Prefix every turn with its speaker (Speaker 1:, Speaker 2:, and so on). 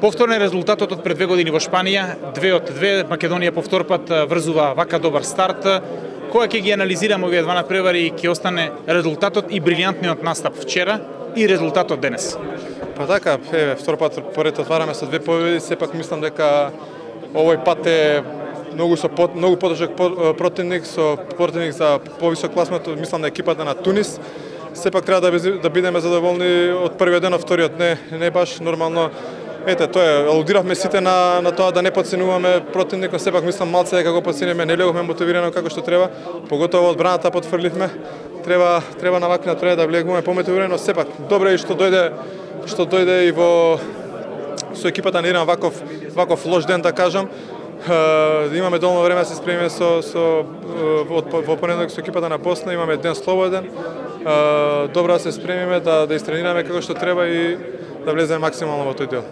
Speaker 1: Повторно е резултатот од пред 2 години во Шпанија, 2-2, Македонија по втор пат врзува вака добар старт. Кога ќе ги анализираме овие два надпревари, ќе остане резултатот и брилјантниот настап вчера и резултатот денес.
Speaker 2: Па така, втор пат поред отвараме со 2 победи, сепак мислам дека овој пат е многу потежок противник, со противник за повисок класмент, мислам на екипата на Тунис. Сепак треба да бидеме задоволни од првиот ден, од вториот не баш нормално. Ете, тоа е, алудиравме сите на тоа да не подценуваме противникот, сепак мислам малце дека го подцениме, не леговме мотивирано како што треба, поготово одбраната потфрливме. Треба на вакви натпревари да влегуваме помотивирано, сепак добро е што дојде и со екипата на Иран ваков лош ден, да кажам. Имаме доволно време да се спремиме во понеделник со екипата на Босна, имаме ден слободен. Добро да се спремиме, да истренираме како што треба и да влеземе максимално во тој дел.